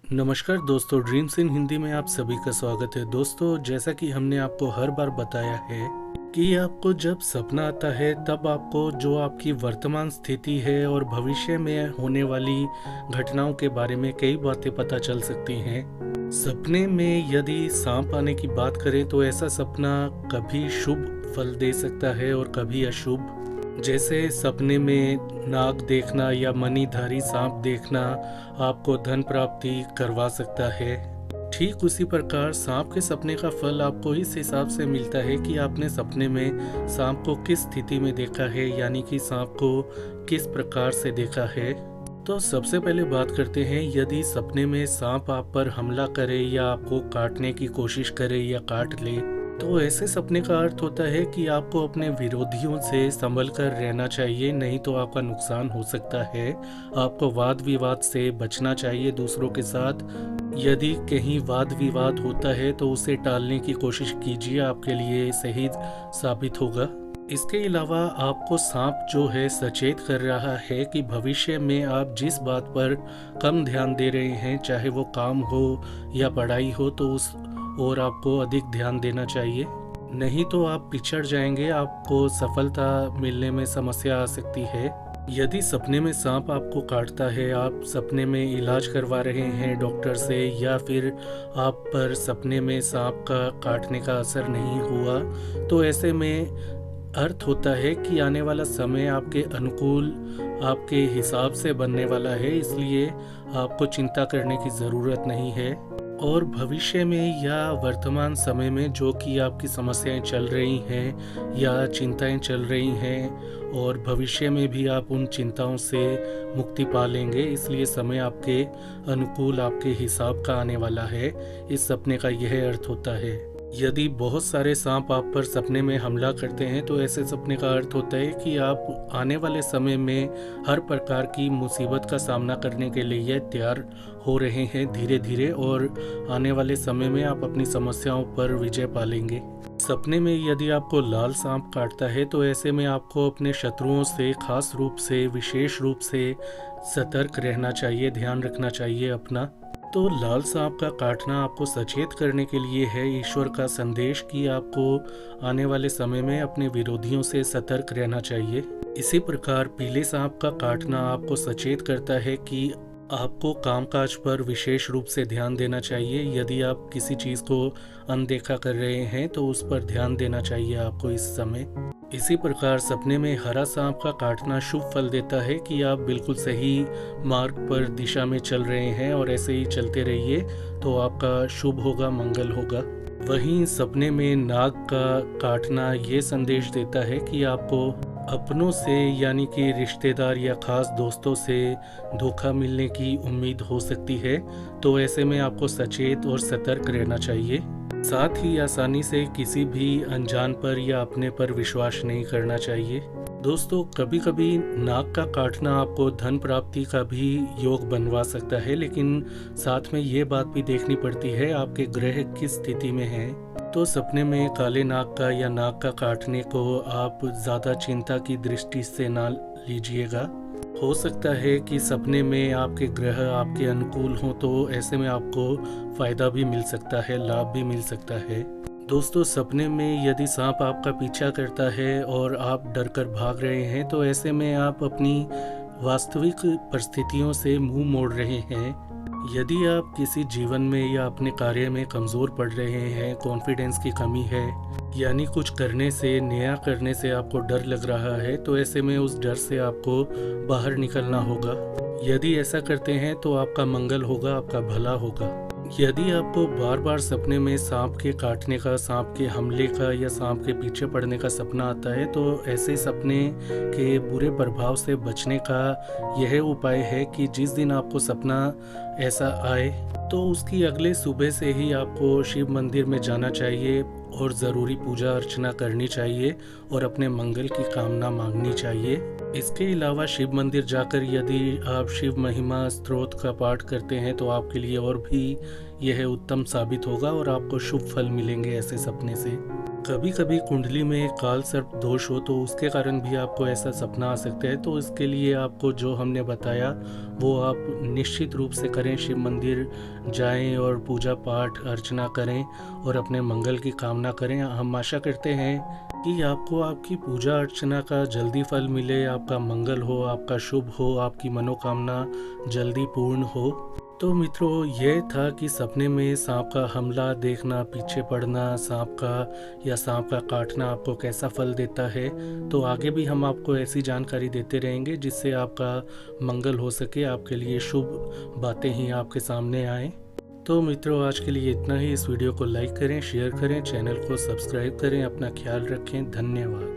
नमस्कार दोस्तों, dreams in Hindi में आप सभी का स्वागत है। दोस्तों, जैसा कि हमने आपको हर बार बताया है कि आपको जब सपना आता है तब आपको जो आपकी वर्तमान स्थिति है और भविष्य में होने वाली घटनाओं के बारे में कई बातें पता चल सकती हैं। सपने में यदि सांप आने की बात करें तो ऐसा सपना कभी शुभ फल दे सकता है और कभी अशुभ। जैसे सपने में नाग देखना या मणिधारी सांप देखना आपको धन प्राप्ति करवा सकता है। ठीक उसी प्रकार सांप के सपने का फल आपको इस हिसाब से मिलता है कि आपने सपने में सांप को किस स्थिति में देखा है, यानी कि सांप को किस प्रकार से देखा है। तो सबसे पहले बात करते हैं, यदि सपने में सांप आप पर हमला करे या आपको काटने की कोशिश करे या काट ले, तो ऐसे सपने का अर्थ होता है कि आपको अपने विरोधियों से संभल कर रहना चाहिए, नहीं तो आपका नुकसान हो सकता है। आपको वाद विवाद से बचना चाहिए दूसरों के साथ। यदि कहीं वाद विवाद होता है तो उसे टालने की कोशिश कीजिए, आपके लिए सही साबित होगा। इसके अलावा आपको सांप जो है सचेत कर रहा है कि भविष्य में आप जिस बात पर कम ध्यान दे रहे हैं, चाहे वो काम हो या पढ़ाई हो, तो उस और आपको अधिक ध्यान देना चाहिए, नहीं तो आप पिछड़ जाएंगे, आपको सफलता मिलने में समस्या आ सकती है। यदि सपने में सांप आपको काटता है, आप सपने में इलाज करवा रहे हैं डॉक्टर से, या फिर आप पर सपने में सांप का काटने का असर नहीं हुआ, तो ऐसे में अर्थ होता है कि आने वाला समय आपके अनुकूल, आपके हिसाब से बनने वाला है, इसलिए आपको चिंता करने की ज़रूरत नहीं है। और भविष्य में या वर्तमान समय में जो कि आपकी समस्याएं चल रही हैं या चिंताएं चल रही हैं, और भविष्य में भी आप उन चिंताओं से मुक्ति पा लेंगे, इसलिए समय आपके अनुकूल, आपके हिसाब का आने वाला है। इस सपने का यह अर्थ होता है। यदि बहुत सारे सांप आप पर सपने में हमला करते हैं तो ऐसे सपने का अर्थ होता है कि आप आने वाले समय में हर प्रकार की मुसीबत का सामना करने के लिए तैयार हो रहे हैं धीरे धीरे, और आने वाले समय में आप अपनी समस्याओं पर विजय पालेंगे। सपने में यदि आपको लाल सांप काटता है तो ऐसे में आपको अपने शत्रुओं से खास रूप से, विशेष रूप से सतर्क रहना चाहिए, ध्यान रखना चाहिए अपना। तो लाल सांप का काटना आपको सचेत करने के लिए है, ईश्वर का संदेश कि आपको आने वाले समय में अपने विरोधियों से सतर्क रहना चाहिए। इसी प्रकार पीले सांप का काटना आपको सचेत करता है कि आपको कामकाज पर विशेष रूप से ध्यान देना चाहिए। यदि आप किसी चीज़ को अनदेखा कर रहे हैं तो उस पर ध्यान देना चाहिए आपको इस समय। इसी प्रकार सपने में हरा सांप का काटना शुभ फल देता है कि आप बिल्कुल सही मार्ग पर, दिशा में चल रहे हैं, और ऐसे ही चलते रहिए तो आपका शुभ होगा, मंगल होगा। वहीं सपने में नाग का काटना ये संदेश देता है कि आपको अपनों से, यानी कि रिश्तेदार या खास दोस्तों से धोखा मिलने की उम्मीद हो सकती है, तो ऐसे में आपको सचेत और सतर्क रहना चाहिए। साथ ही आसानी से किसी भी अनजान पर या अपने पर विश्वास नहीं करना चाहिए। दोस्तों, कभी कभी नाक का काटना आपको धन प्राप्ति का भी योग बनवा सकता है, लेकिन साथ में ये बात भी देखनी पड़ती है आपके ग्रह किस स्थिति में है। तो सपने में काले नाग का या नाग का काटने को आप ज़्यादा चिंता की दृष्टि से ना लीजिएगा। हो सकता है कि सपने में आपके ग्रह आपके अनुकूल हों, तो ऐसे में आपको फ़ायदा भी मिल सकता है, लाभ भी मिल सकता है। दोस्तों, सपने में यदि सांप आपका पीछा करता है और आप डर कर भाग रहे हैं, तो ऐसे में आप अपनी वास्तविक परिस्थितियों से मुंह मोड़ रहे हैं। यदि आप किसी जीवन में या अपने कार्य में कमज़ोर पड़ रहे हैं, कॉन्फिडेंस की कमी है, यानी कुछ करने से, नया करने से आपको डर लग रहा है, तो ऐसे में उस डर से आपको बाहर निकलना होगा। यदि ऐसा करते हैं तो आपका मंगल होगा, आपका भला होगा। यदि आपको बार बार सपने में सांप के काटने का, सांप के हमले का या सांप के पीछे पड़ने का सपना आता है, तो ऐसे सपने के बुरे प्रभाव से बचने का यह उपाय है कि जिस दिन आपको सपना ऐसा आए तो उसकी अगले सुबह से ही आपको शिव मंदिर में जाना चाहिए और ज़रूरी पूजा अर्चना करनी चाहिए और अपने मंगल की कामना मांगनी चाहिए। इसके अलावा शिव मंदिर जाकर यदि आप शिव महिमा स्तोत्र का पाठ करते हैं तो आपके लिए और भी यह उत्तम साबित होगा और आपको शुभ फल मिलेंगे ऐसे सपने से। कभी कभी कुंडली में काल सर्प दोष हो तो उसके कारण भी आपको ऐसा सपना आ सकता है। तो इसके लिए आपको जो हमने बताया वो आप निश्चित रूप से करें। शिव मंदिर जाएं और पूजा पाठ अर्चना करें और अपने मंगल की कामना करें। हम आशा करते हैं कि आपको आपकी पूजा अर्चना का जल्दी फल मिले, आपका मंगल हो, आपका शुभ हो, आपकी मनोकामना जल्दी पूर्ण हो। तो मित्रों, यह था कि सपने में सांप का हमला देखना, पीछे पड़ना सांप का या सांप का काटना आपको कैसा फल देता है। तो आगे भी हम आपको ऐसी जानकारी देते रहेंगे जिससे आपका मंगल हो सके, आपके लिए शुभ बातें ही आपके सामने आएँ। तो मित्रों, आज के लिए इतना ही। इस वीडियो को लाइक करें, शेयर करें, चैनल को सब्सक्राइब करें। अपना ख्याल रखें। धन्यवाद।